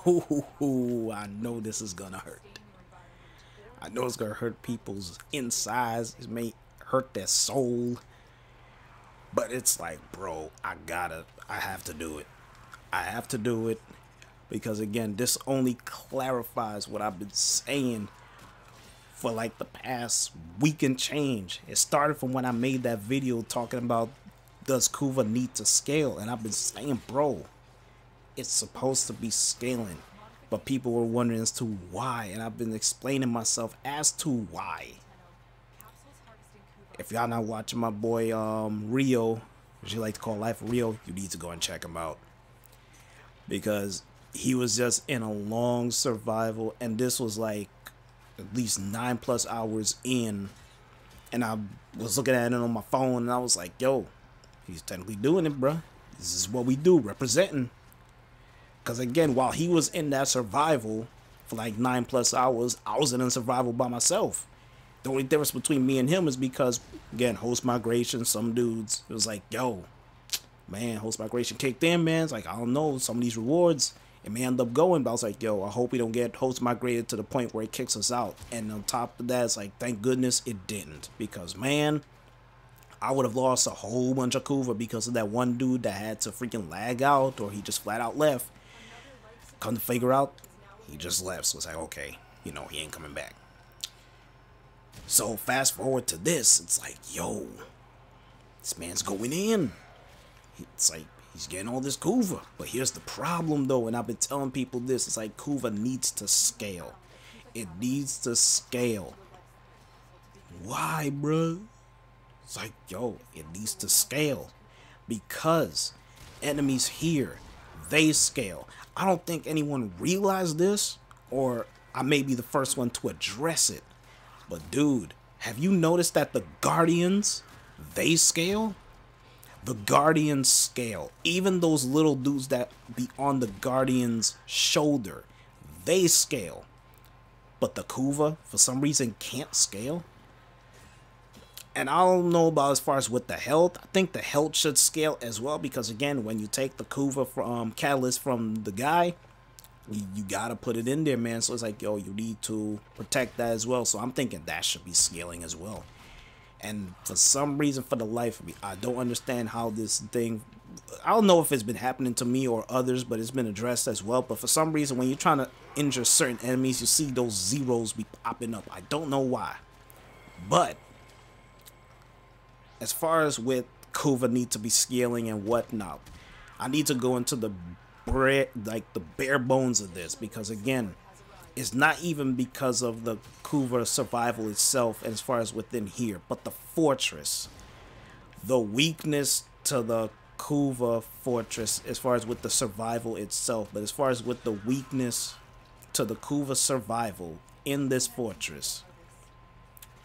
Ooh, I know this is gonna hurt. I know it's gonna hurt people's insides. It may hurt their soul. But it's like, bro, I have to do it. I have to do it. Because again, this only clarifies what I've been saying for like the past week and change. It started from when I made that video talking about does Kuva need to scale? And I've been saying, bro, it's supposed to be scaling. But people were wondering as to why. And I've been explaining myself as to why. If y'all not watching my boy Rio, as you like to call Lifeofrio, you need to go and check him out. Because he was just in a long survival. And this was like at least 9+ hours in. And I was looking at it on my phone and I was like, yo, he's technically doing it, bro. This is what we do, representing. Because again, while he was in that survival for like 9+ hours, I was in a survival by myself. The only difference between me and him is because, again, host migration, some dudes, it was like, yo, man, host migration kicked in, man. It's like, I don't know, some of these rewards, it may end up going. But I was like, yo, I hope we don't get host migrated to the point where it kicks us out. And on top of that, it's like, thank goodness it didn't. Because, man, I would have lost a whole bunch of Kuva because of that one dude that had to freaking lag out, or he just flat out left. Come to figure out, he just left. So it's like, okay, you know, he ain't coming back. So fast forward to this, it's like, yo, this man's going in. It's like, he's getting all this Kuva. But here's the problem though, and I've been telling people this, it's like Kuva needs to scale. It needs to scale. Why, bruh? It's like, yo, it needs to scale. Because enemies here, they scale. I don't think anyone realized this, or I may be the first one to address it. But dude, have you noticed that the Guardians, they scale? The Guardians scale. Even those little dudes that be on the Guardian's shoulder, they scale. But the Kuva, for some reason, can't scale. And I don't know about as far as with the health. I think the health should scale as well. Because again, when you take the Kuva from Catalyst from the guy, you gotta put it in there, man. So it's like, yo, you need to protect that as well. So I'm thinking that should be scaling as well. And for some reason, for the life of me, I don't understand how this thing, I don't know if it's been happening to me or others, but it's been addressed as well. But for some reason, when you're trying to injure certain enemies, you see those zeros be popping up. I don't know why. But as far as with Kuva need to be scaling and whatnot, I need to go into the bare bones of this, because again, it's not even because of the Kuva survival itself as far as within here, but the fortress, the weakness to the Kuva fortress as far as with the survival itself, but as far as with the weakness to the Kuva survival in this fortress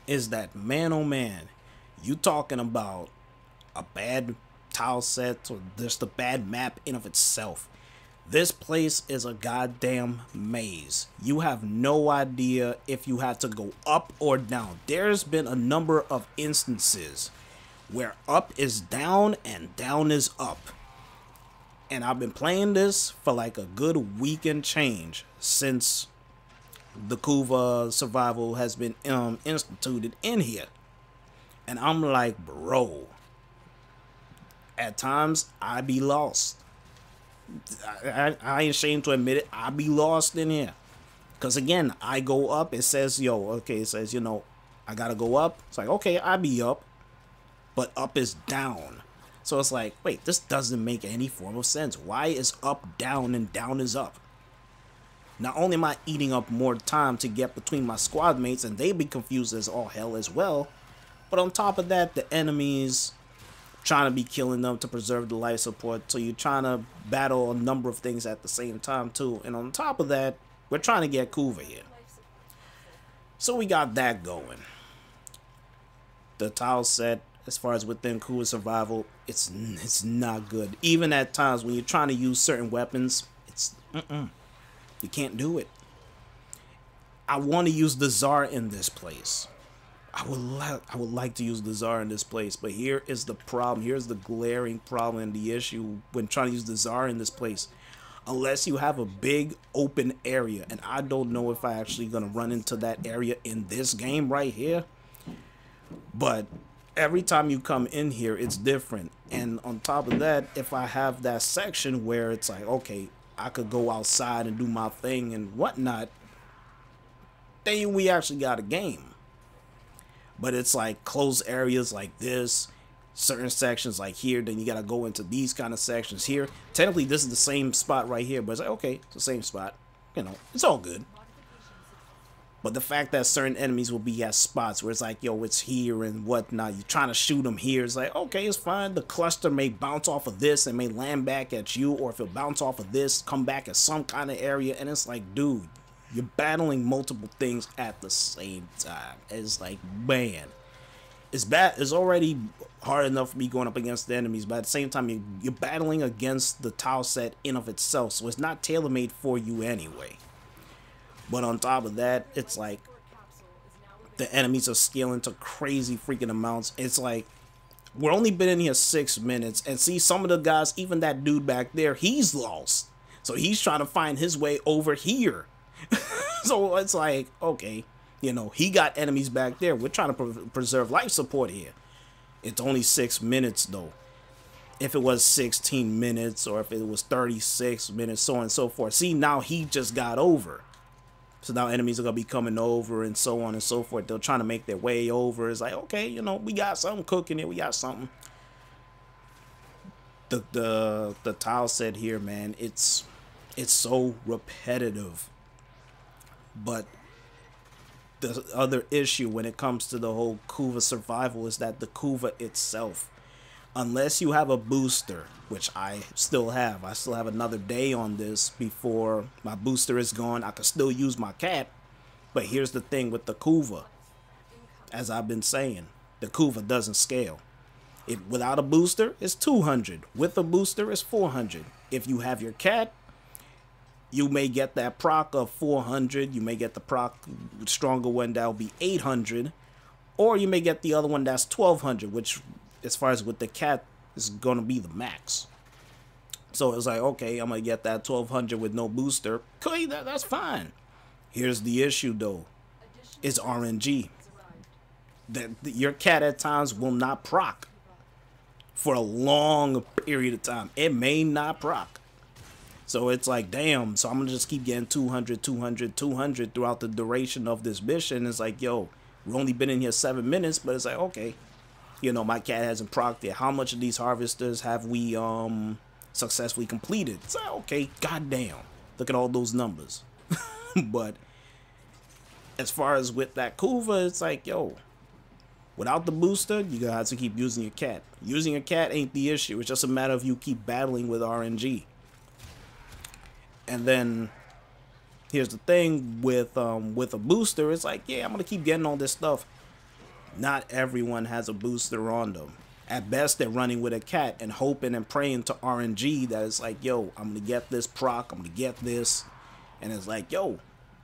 is that, man, oh man, you talking about a bad tile set or just a bad map in of itself. This place is a goddamn maze. You have no idea if you have to go up or down. There's been a number of instances where up is down and down is up. And I've been playing this for like a good week and change since the Kuva survival has been instituted in here. And I'm like, bro, at times I be lost. I ain't ashamed to admit it. I be lost in here. Because again, I go up. It says, yo, okay, it says, you know, I gotta go up. It's like, okay, I be up. But up is down. So it's like, wait, this doesn't make any form of sense. Why is up down and down is up? Not only am I eating up more time to get between my squad mates, and they be confused as all hell as well. But on top of that, the enemies trying to be killing them to preserve the life support, so you're trying to battle a number of things at the same time too. And on top of that, we're trying to get Kuva here, so we got that going. The tile set as far as within Kuva survival, it's not good. Even at times when you're trying to use certain weapons, it's you can't do it. I want to use the Czar in this place. I would like to use the Czar in this place, but here is the problem. Here's the glaring problem and the issue when trying to use the Czar in this place. unless you have a big open area. And I don't know if I actually gonna run into that area in this game right here. But every time you come in here, it's different. And on top of that, if I have that section where it's like, okay, I could go outside and do my thing and whatnot, then we actually got a game. But it's like closed areas like this, certain sections like here, then you gotta go into these kind of sections here. Technically, this is the same spot right here, but it's like, okay, it's the same spot. You know, it's all good. But the fact that certain enemies will be at spots where it's like, yo, it's here and whatnot. You're trying to shoot them here. It's like, okay, it's fine. The cluster may bounce off of this and may land back at you. Or if it bounce off of this, come back at some kind of area. And it's like, dude, you're battling multiple things at the same time. It's like, man, it's bad. It's already hard enough for me going up against the enemies. But at the same time, you're battling against the tile set in of itself. So it's not tailor-made for you anyway. But on top of that, it's like the enemies are scaling to crazy freaking amounts. It's like we're only been in here 6 minutes, and see some of the guys, even that dude back there, he's lost. So he's trying to find his way over here. So it's like, okay, you know, he got enemies back there. We're trying to preserve life support here. It's only 6 minutes though. If it was 16 minutes or if it was 36 minutes, so on and so forth. See, now he just got over. So now enemies are going to be coming over and so on and so forth. They're trying to make their way over. It's like, okay, you know, we got something cooking here. We got something. The tile set here, man, it's so repetitive. But the other issue when it comes to the whole Kuva Survival is that the Kuva itself, unless you have a booster, which I still have another day on this before my booster is gone. I can still use my cat, but here's the thing with the Kuva. As I've been saying, the Kuva doesn't scale. Without a booster, it's 200. With a booster, it's 400. If you have your cat, you may get that proc of 400. You may get the proc stronger one that'll be 800, or you may get the other one that's 1200, which, as far as with the cat, is gonna be the max. So it's like, okay, I'm gonna get that 1200 with no booster. Okay, that's fine. Here's the issue though, it's RNG. That your cat at times will not proc for a long period of time. It may not proc. So it's like, damn, so I'm gonna just keep getting 200, 200, 200 throughout the duration of this mission. It's like, yo, we've only been in here 7 minutes, but it's like, okay, you know, my cat hasn't procced yet. How much of these harvesters have we successfully completed? It's like, okay, goddamn, look at all those numbers. But as far as with that Kuva, it's like, yo, without the booster, you gotta have to keep using your cat. Using your cat ain't the issue. It's just a matter of you keep battling with RNG. And then here's the thing with a booster, it's like, yeah, I'm gonna keep getting all this stuff. Not everyone has a booster on them. At best, they're running with a cat and hoping and praying to RNG that it's like, yo, I'm gonna get this proc, I'm gonna get this, and it's like, yo,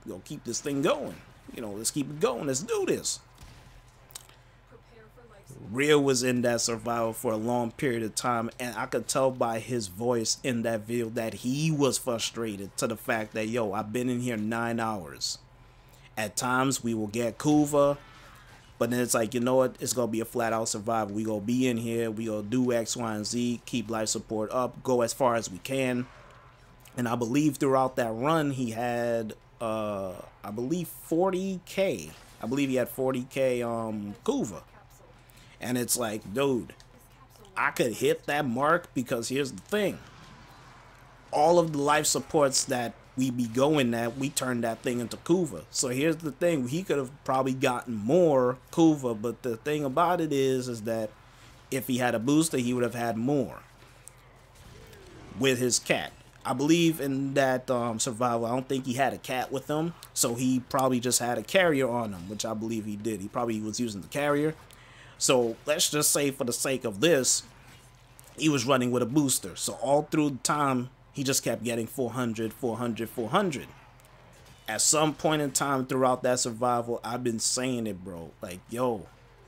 we'll keep this thing going. You know, let's keep it going. Let's do this. Rio was in that survival for a long period of time, and I could tell by his voice in that video that he was frustrated to the fact that, yo, I've been in here 9 hours. At times, we will get Kuva, but then it's like, you know what? It's going to be a flat-out survival. We going to be in here. We going to do X, Y, and Z, keep life support up, go as far as we can. And I believe throughout that run, he had, I believe, 40K. I believe he had 40K Kuva. And it's like, dude, I could hit that mark because here's the thing. All of the life supports that we be going at, we turn that thing into Kuva. So here's the thing. He could have probably gotten more Kuva, but the thing about it is that if he had a booster, he would have had more with his cat. I believe in that survival, I don't think he had a cat with him. So he probably just had a carrier on him, which I believe he did. He probably was using the carrier. So let's just say for the sake of this, he was running with a booster. So all through the time, he just kept getting 400, 400, 400. At some point in time throughout that survival, I've been saying it, bro. Like, yo,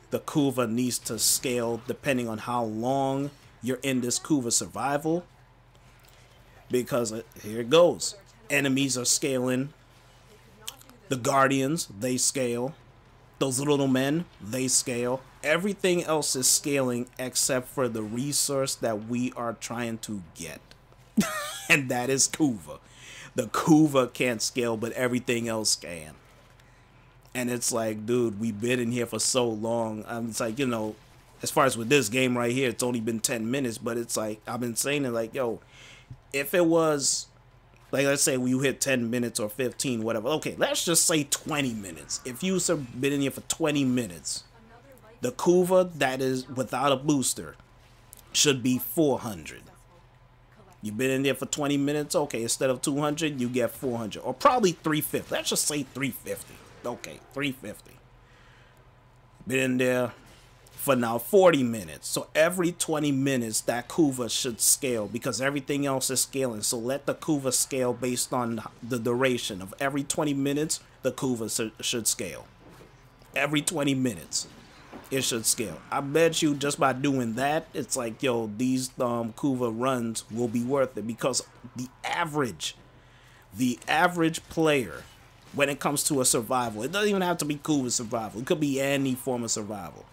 the Kuva needs to scale depending on how long you're in this Kuva survival. because here it goes. Enemies are scaling. The Guardians, they scale. Those little men, they scale. Everything else is scaling except for the resource that we are trying to get. And that is Kuva. The Kuva can't scale, but everything else can. And it's like, dude, we've been in here for so long. It's like, you know, as far as with this game right here, it's only been 10 minutes, but it's like, I've been saying it like, yo, if it was, like, let's say you hit 10 minutes or 15, whatever. Okay, let's just say 20 minutes. If you've been in here for 20 minutes, the Kuva that is without a booster should be 400. You've been in there for 20 minutes, okay, instead of 200, you get 400. Or probably 350. Let's just say 350. Okay, 350. Been in there for now 40 minutes. So every 20 minutes, that Kuva should scale because everything else is scaling. So let the Kuva scale based on the duration of every 20 minutes, the Kuva should scale. Every 20 minutes, it should scale. I bet you just by doing that, it's like, yo, these Kuva runs will be worth it because the average player, when it comes to a survival, it doesn't even have to be Kuva survival. It could be any form of survival.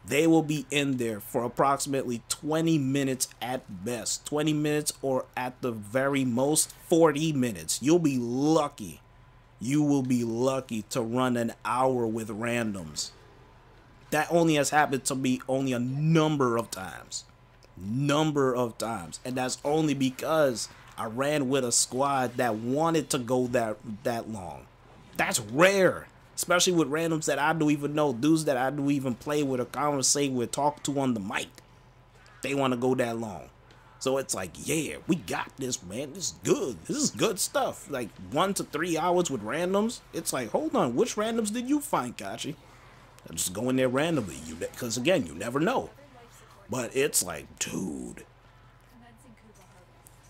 They will be in there for approximately 20 minutes at best. 20 minutes or at the very most 40 minutes. You'll be lucky. You will be lucky to run an hour with randoms. That only has happened to me only a number of times. And that's only because I ran with a squad that wanted to go that long. That's rare. Especially with randoms that I don't even know. Dudes that I don't even play with or conversate with, talk to on the mic. They want to go that long. So it's like, yeah, we got this, man. This is good. This is good stuff. Like 1 to 3 hours with randoms. It's like, hold on. Which randoms did you find, Kachi? Just go in there randomly. Because again, you never know. But it's like, dude.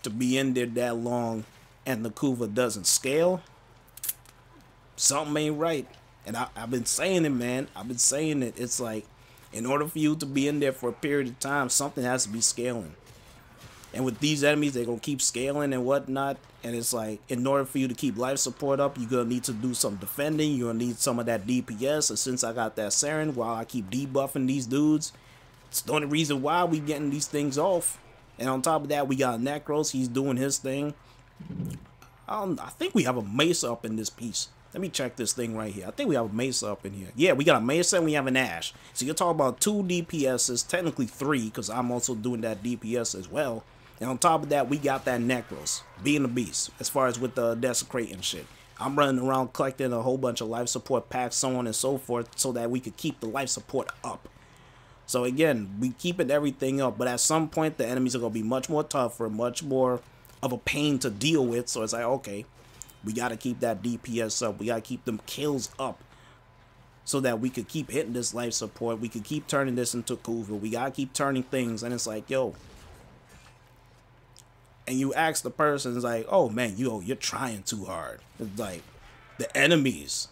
To be in there that long and the Kuva doesn't scale, something ain't right. And I've been saying it, man. I've been saying it. It's like, in order for you to be in there for a period of time, something has to be scaling. And with these enemies, they're going to keep scaling and whatnot. And it's like, in order for you to keep life support up, you're going to need to do some defending. You're going to need some of that DPS. And since I got that Saren, while I keep debuffing these dudes, it's the only reason why we getting these things off. And on top of that, we got Necros. He's doing his thing. I think we have a mace up in this piece. Let me check this thing right here. I think we have a Mesa up in here. Yeah, we got a Mesa and we have an Ash. So you're talking about 2 DPSs, technically 3, because I'm also doing that DPS as well. And on top of that, we got that Necros, being a beast, as far as with the Desecrate and shit. I'm running around collecting a whole bunch of life support packs, so on and so forth, so that we could keep the life support up. So again, we keeping everything up, but at some point, the enemies are going to be much more tougher, much more of a pain to deal with. So it's like, okay, we got to keep that DPS up. We got to keep them kills up so that we could keep hitting this life support. We could keep turning this into Kuva. We got to keep turning things. And it's like, yo. And you ask the person, it's like, oh, man, you're trying too hard. It's like, the enemies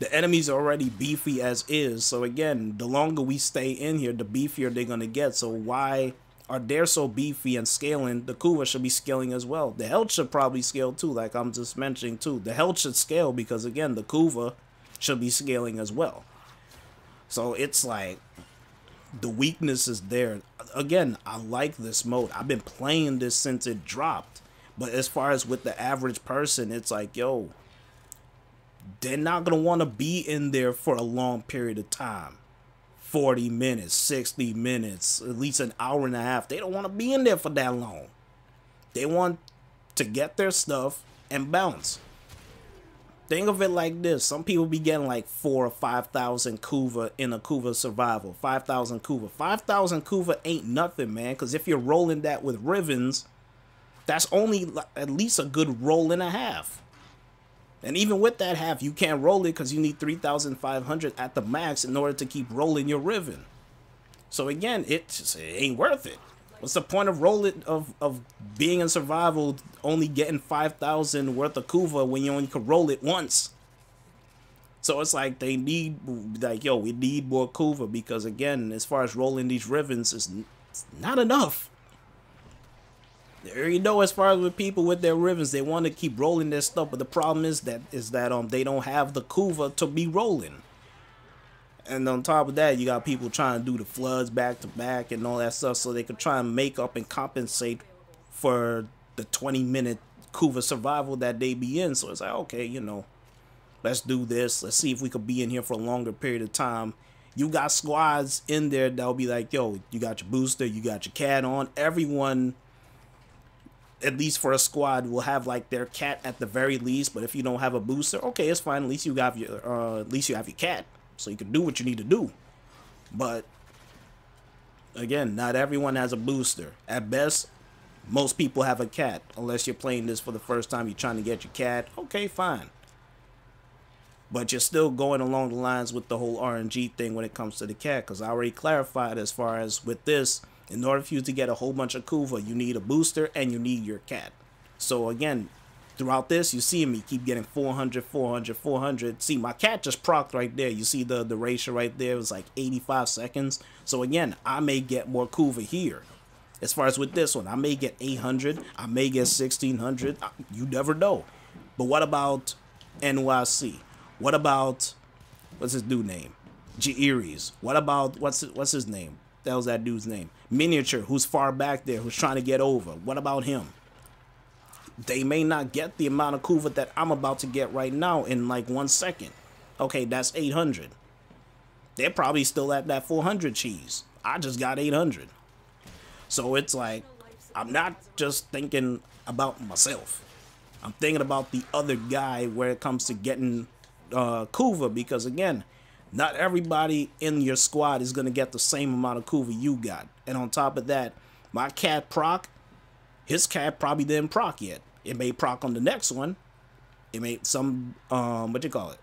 are already beefy as is. So, again, the longer we stay in here, the beefier they're going to get. So, why are they so beefy and scaling? The Kuva should be scaling as well. The health should probably scale too, like I'm just mentioning too. The health should scale because, again, the Kuva should be scaling as well. So it's like the weakness is there. Again, I like this mode. I've been playing this since it dropped. But as far as with the average person, it's like, yo, they're not going to want to be in there for a long period of time. 40 minutes, 60 minutes, at least an hour and a half. They don't want to be in there for that long. They want to get their stuff and bounce. Think of it like this. Some people be getting like 4,000 or 5,000 Kuva in a Kuva survival. 5,000 Kuva. 5,000 Kuva ain't nothing, man. Because if you're rolling that with Rivens, that's only at least a good roll and a half. And even with that half, you can't roll it because you need 3,500 at the max in order to keep rolling your Riven. So again, it ain't worth it. What's the point of rolling of being in survival, only getting 5,000 worth of Kuva when you only could roll it once? So it's like they need, like, yo, we need more Kuva because, again, as far as rolling these Rivens, it's not enough. You know, as far as with people with their ribbons, they want to keep rolling their stuff, but the problem is that they don't have the Kuva to be rolling. And on top of that, you got people trying to do the floods back to back and all that stuff, so they could try and make up and compensate for the 20-minute Kuva survival that they be in. So it's like, okay, you know, let's do this. Let's see if we could be in here for a longer period of time. You got squads in there that'll be like, yo, you got your booster, you got your cat on. Everyone, at least for a squad, will have like their cat at the very least. But if you don't have a booster, okay, it's fine. At least you have your cat, so you can do what you need to do. But again, not everyone has a booster. At best, most people have a cat. Unless you're playing this for the first time, you're trying to get your cat. Okay, fine. But you're still going along the lines with the whole RNG thing when it comes to the cat, because I already clarified as far as with this, in order for you to get a whole bunch of Kuva, you need a booster and you need your cat. So again, throughout this, you see me keep getting 400, 400, 400. See, my cat just procced right there. You see the ratio right there. It was like 85 seconds. So again, I may get more Kuva here. As far as with this one, I may get 800. I may get 1600. You never know. But what about NYC? What about, what's his dude name? Jairus. What about, what's his name? That was that dude's name. Miniature, who's far back there, who's trying to get over. What about him? They may not get the amount of Kuva that I'm about to get right now in like 1 second. Okay, that's 800. They're probably still at that 400 cheese. I just got 800. So it's like, I'm not just thinking about myself. I'm thinking about the other guy where it comes to getting Kuva, because again, not everybody in your squad is going to get the same amount of Kuva you got. And on top of that, my cat proc, his cat probably didn't proc yet. It may proc on the next one. It may what you call it?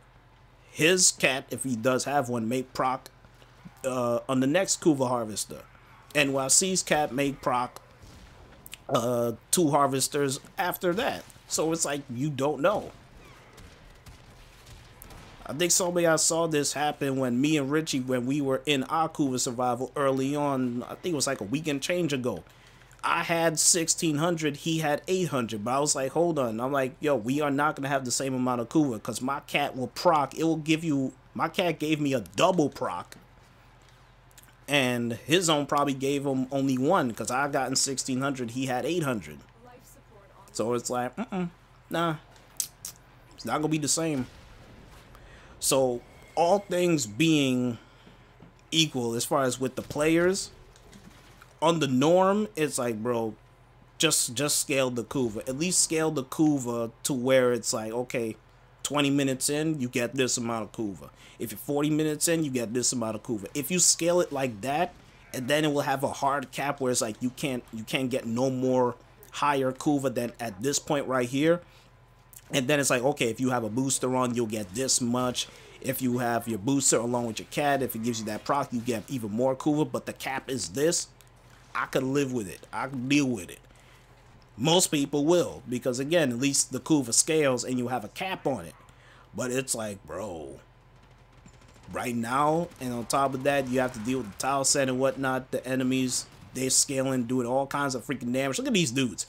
His cat, if he does have one, may proc on the next Kuva harvester. NYC's cat may proc 2 harvesters after that. So it's like, you don't know. I think I saw this happen when me and Richie, when we were in our Kuva Survival early on, I think it was like a week and change ago. I had 1600, he had 800, but I was like, hold on. I'm like, yo, we are not going to have the same amount of Kuva, because my cat will proc. It will give you, my cat gave me a double proc, and his own probably gave him only 1, because I got in 1600, he had 800. So it's like, nah, it's not going to be the same. So, all things being equal, as far as with the players, on the norm, it's like, bro, just scale the Kuva. At least scale the Kuva to where it's like, okay, 20 minutes in, you get this amount of Kuva. If you're 40 minutes in, you get this amount of Kuva. If you scale it like that, and then it will have a hard cap where it's like you can't get no more higher Kuva than at this point right here. And then it's like, okay, if you have a booster on, you'll get this much. If you have your booster along with your cat, if it gives you that proc, you get even more Kuva. But the cap is this. I could live with it. I could deal with it. Most people will, because again, at least the Kuva scales and you have a cap on it. But it's like, bro, right now, and on top of that, you have to deal with the tile set and whatnot. The enemies, they're scaling, doing all kinds of freaking damage. Look at these dudes.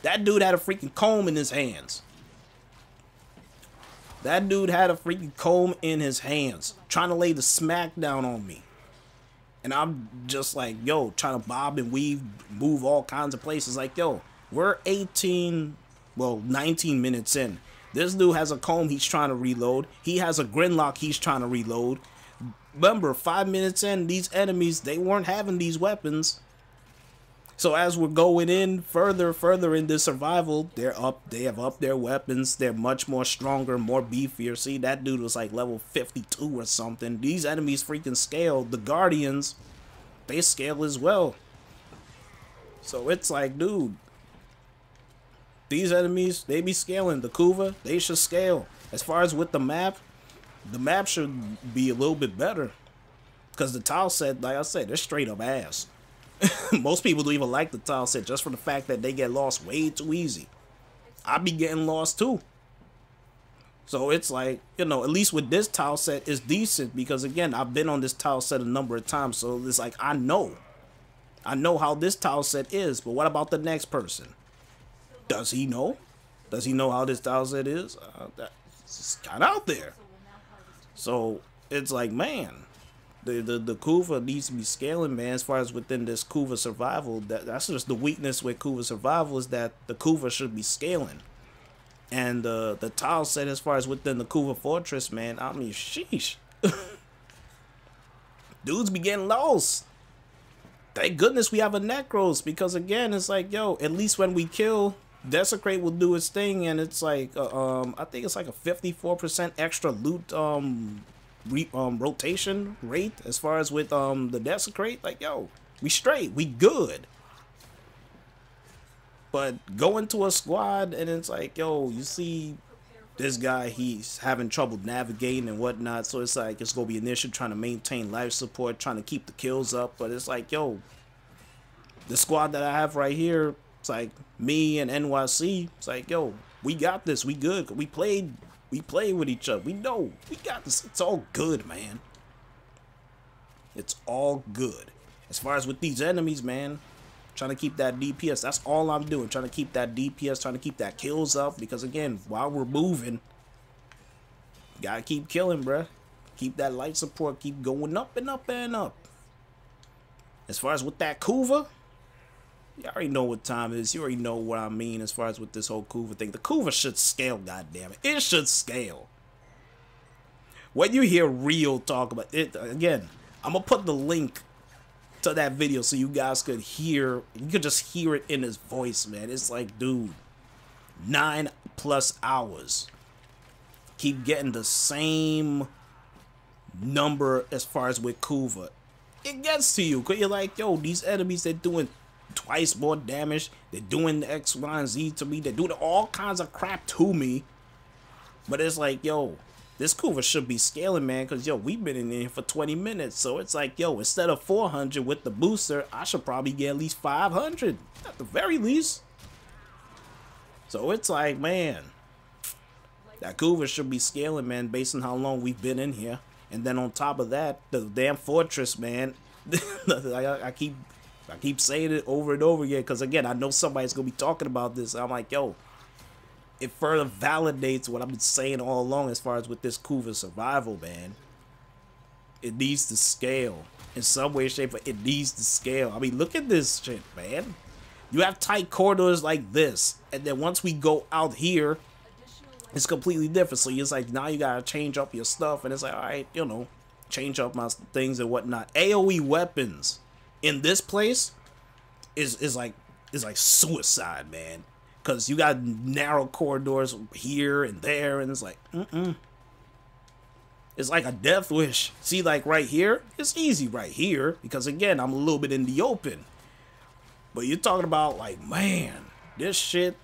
That dude had a freaking comb in his hands. That dude had a freaking comb in his hands, trying to lay the smack down on me. And I'm just like, yo, trying to bob and weave, move all kinds of places. Like, yo, we're 19 minutes in. This dude has a comb, he's trying to reload. He has a grinlock, he's trying to reload. Remember, 5 minutes in, these enemies, they weren't having these weapons. So as we're going in further in this survival, they have upped their weapons. They're much more stronger, more beefier. See, that dude was like level 52 or something. These enemies freaking scale. The Guardians, they scale as well. So it's like, dude, these enemies, they be scaling. The Kuva, they should scale. As far as with the map should be a little bit better. Because the tile set, like I said, they're straight up ass. Most people don't even like the tile set just for the fact that they get lost way too easy. I be getting lost too. So it's like, you know, at least with this tile set, it's decent because again, I've been on this tile set a number of times. So it's like, I know I know how this tile set is, but what about the next person? Does he know? Does he know how this tile set is? That's kind of out there. So it's like, man, the Kuva needs to be scaling, man. As far as within this Kuva Survival, that's just the weakness with Kuva Survival, is that the Kuva should be scaling. And the tile set, as far as within the Kuva Fortress, man, I mean, sheesh. Dudes be getting lost. Thank goodness we have a Necros, because again, it's like, yo, at least when we kill, Desecrate will do its thing, and it's like, I think it's like a 54% extra loot rotation rate as far as with the Desecrate. Like, yo, we straight, we good. But go into a squad and it's like, yo, you see this guy, he's having trouble navigating and whatnot, so it's like it's gonna be an issue trying to maintain life support, trying to keep the kills up. But it's like, yo, the squad that I have right here, it's like me and NYC, it's like, yo, we got this, we good. We played with each other, we know we got this. It's all good, man. It's all good. As far as with these enemies, man, trying to keep that DPS. That's all I'm doing. Trying to keep that DPS, trying to keep that kills up. Because again, while we're moving, gotta keep killing, bruh. Keep that life support, keep going up and up and up. As far as with that Kuva, you already know what time it is. You already know what I mean as far as with this whole Kuva thing. The Kuva should scale, goddammit. It should scale. When you hear Rio talk about it, again, I'm gonna put the link to that video so you guys could hear, you could just hear it in his voice, man. It's like, dude, 9+ hours, keep getting the same number as far as with Kuva. It gets to you because you're like, yo, these enemies, they're doing twice more damage, they're doing the X, Y, and Z to me, they're doing all kinds of crap to me. But it's like, yo, this Kuva should be scaling, man, because, yo, we've been in here for 20 minutes. So it's like, yo, instead of 400 with the booster, I should probably get at least 500 at the very least. So it's like, man, that Kuva should be scaling, man, based on how long we've been in here. And then on top of that, the damn fortress, man, I keep saying it over and over again, because, again, I know somebody's going to be talking about this. I'm like, yo, it further validates what I've been saying all along as far as with this Kuva Survival, man. It needs to scale. In some way, shape, but it needs to scale. I mean, look at this shit, man. You have tight corridors like this, and then once we go out here, it's completely different. So it's like, now you gotta change up your stuff, and it's like, all right, you know, change up my things and whatnot. AoE weapons in this place is like suicide, man. Because you got narrow corridors here and there, and it's like, it's like a death wish. See, like right here, it's easy right here, because again, I'm a little bit in the open. But you're talking about, like, man, this shit,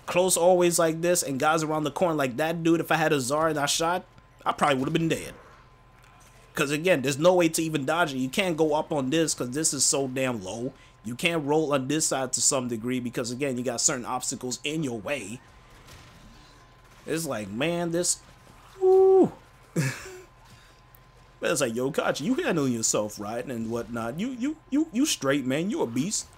close always like this, and guys around the corner like that dude, if I had a Zara and I shot, I probably would have been dead. Because again, there's no way to even dodge it. You can't go up on this, because this is so damn low. You can't roll on this side to some degree because, again, you got certain obstacles in your way. It's like, man, this... Woo. But it's like, yo, Kachi, you handling yourself right and whatnot. You straight, man. You a beast.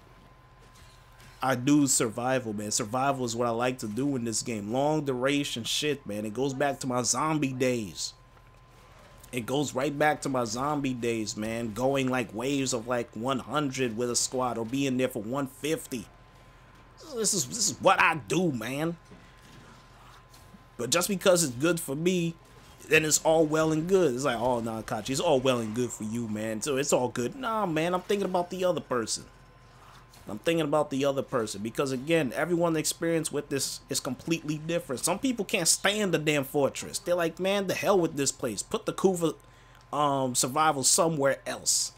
I do survival, man. Survival is what I like to do in this game. Long duration shit, man. It goes back to my zombie days. It goes right back to my zombie days, man. Going like waves of like 100 with a squad, or being there for 150. This is what I do, man. But just because it's good for me, then it's all well and good. It's like, oh, nah, Kachi, it's all well and good for you, man. So it's all good. Nah, man, I'm thinking about the other person. I'm thinking about the other person, because again, everyone's experience with this is completely different. Some people can't stand the damn fortress. They're like, man, the hell with this place. Put the Kuva Survival somewhere else.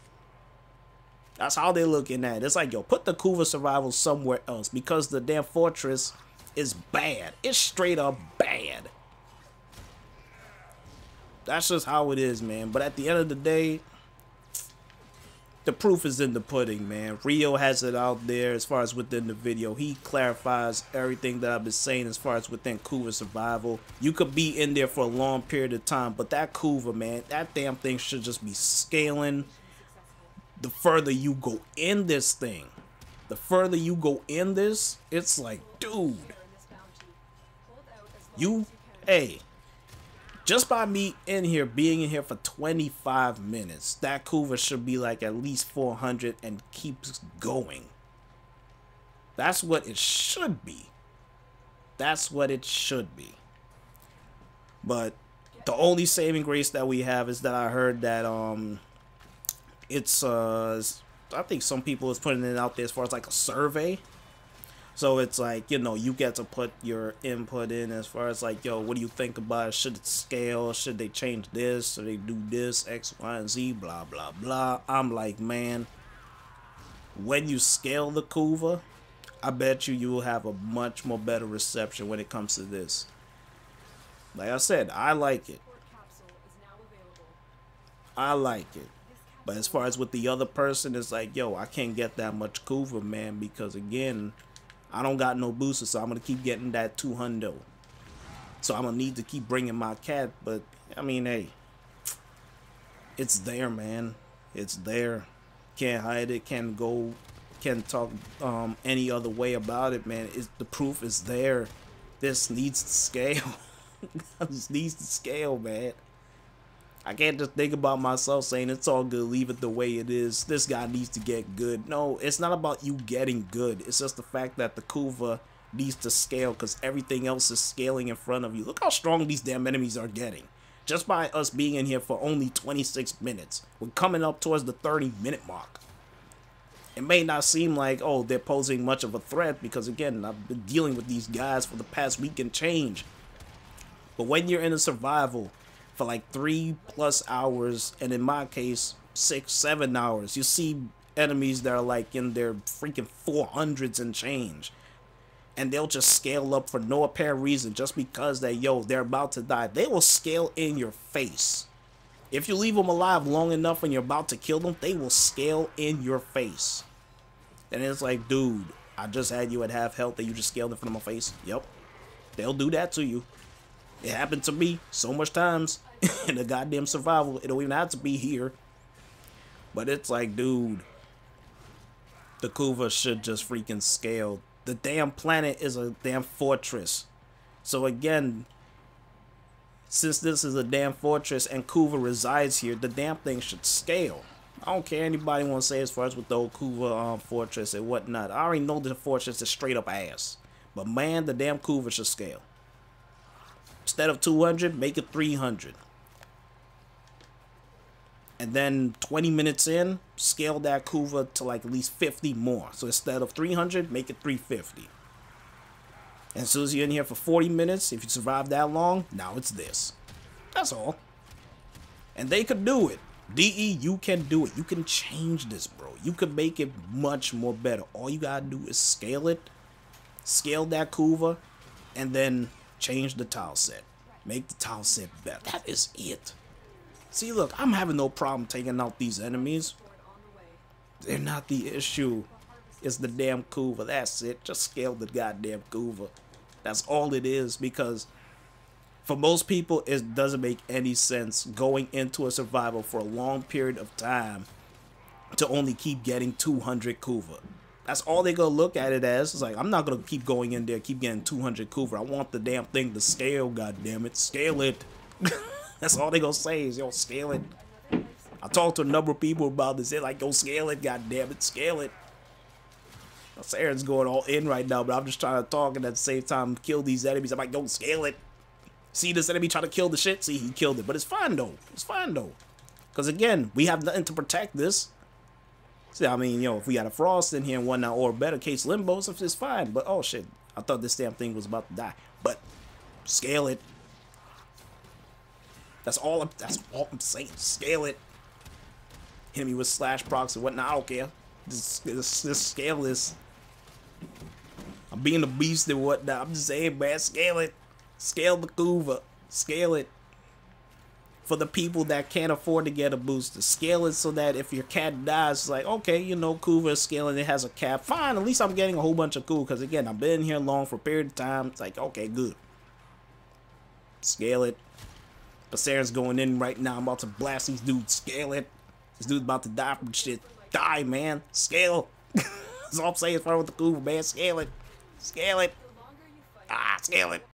That's how they're looking at it. It's like, yo, put the Kuva Survival somewhere else, because the damn fortress is bad. It's straight up bad. That's just how it is, man. But at the end of the day, the proof is in the pudding, man. Rio has it out there as far as within the video. He clarifies everything that I've been saying as far as within Kuva Survival. You could be in there for a long period of time, but that Kuva, man, that damn thing should just be scaling the further you go in this thing, the further you go in this, it's like, dude, hey, just by me in here, being in here for 25 minutes, that Kuva should be like at least 400 and keeps going. That's what it should be. That's what it should be. But the only saving grace that we have is that I heard that it's I think some people is putting it out there as far as like a survey. So it's like, you know, you get to put your input in as far as like, yo, what do you think about it? Should it scale? Should they change this? Should they do this? X, Y, and Z, blah, blah, blah. I'm like, man, when you scale the Kuva, I bet you will have a much more better reception when it comes to this. Like I said, I like it. I like it. But as far as with the other person, it's like, yo, I can't get that much Kuva, man, because again, I don't got no booster, so I'm going to keep getting that 200. So I'm going to need to keep bringing my cat, but, I mean, hey, it's there, man. It's there. Can't hide it, can't talk any other way about it, man. The proof is there. This needs to scale. This needs to scale, man. I can't just think about myself saying it's all good, leave it the way it is. This guy needs to get good. No, it's not about you getting good. It's just the fact that the Kuva needs to scale because everything else is scaling in front of you. Look how strong these damn enemies are getting. Just by us being in here for only 26 minutes. We're coming up towards the 30-minute mark. It may not seem like, oh, they're posing much of a threat because, again, I've been dealing with these guys for the past week and change. But when you're in a survival for like 3+ hours, and in my case 6-7 hours, you see enemies that are like in their freaking 400s and change, and they'll just scale up for no apparent reason just because they're about to die. They will scale in your face. If you leave them alive long enough and you're about to kill them, they will scale in your face. And it's like, dude, I just had you at half health and you just scaled in front of my face. Yep, they'll do that to you. It happened to me so much times in the goddamn survival. It don't even have to be here. But it's like, dude, the Kuva should just freaking scale. The damn planet is a damn fortress. So again, since this is a damn fortress and Kuva resides here, the damn thing should scale. I don't care anybody want to say as far as with the old Kuva fortress and whatnot. I already know the fortress is straight up ass. But man, the damn Kuva should scale. Instead of 200, make it 300. And then 20 minutes in, scale that Kuva to like at least 50 more. So instead of 300, make it 350. And as soon as you're in here for 40 minutes, if you survive that long, now it's this. That's all. And they could do it. DE, you can do it. You can change this, bro. You could make it much more better. All you gotta do is scale it, scale that Kuva, and then change the tile set. Make the tile set better. That is it. See, look, I'm having no problem taking out these enemies. They're not the issue. It's the damn Kuva. That's it. Just scale the goddamn Kuva. That's all it is, because for most people, it doesn't make any sense going into a survival for a long period of time to only keep getting 200 Kuva. That's all they're going to look at it as. It's like, I'm not going to keep going in there, keep getting 200 Kuva. I want the damn thing to scale, goddammit. Scale it. That's all they're going to say is, yo, scale it. I talked to a number of people about this. They're like, yo, scale it, goddammit, scale it. Aaron's going all in right now, but I'm just trying to talk and at the same time kill these enemies. I'm like, don't scale it. See this enemy trying to kill the shit? See, he killed it. But it's fine, though. It's fine, though. Because, again, we have nothing to protect this. See, I mean, you know, if we got a Frost in here and whatnot, or better case, Limbos, it's fine. But, oh, shit. I thought this damn thing was about to die. But, scale it. That's all I'm saying. Scale it. Hit me with slash procs and whatnot. I don't care. Just scale this. I'm being a beast and whatnot. I'm just saying, man, scale it. Scale the Kuva. Scale it. For the people that can't afford to get a booster. Scale it so that if your cat dies, it's like, okay, you know, Kuva is scaling. It has a cap. Fine, at least I'm getting a whole bunch of Kuva. Because, again, I've been here long for a period of time. It's like, okay, good. Scale it. Basaren's going in right now. I'm about to blast these dudes. Scale it. This dude's about to die from shit. Die, man. Scale. That's all I'm saying. Far with the Kuva, man. Scale it. Scale it. Ah, scale it.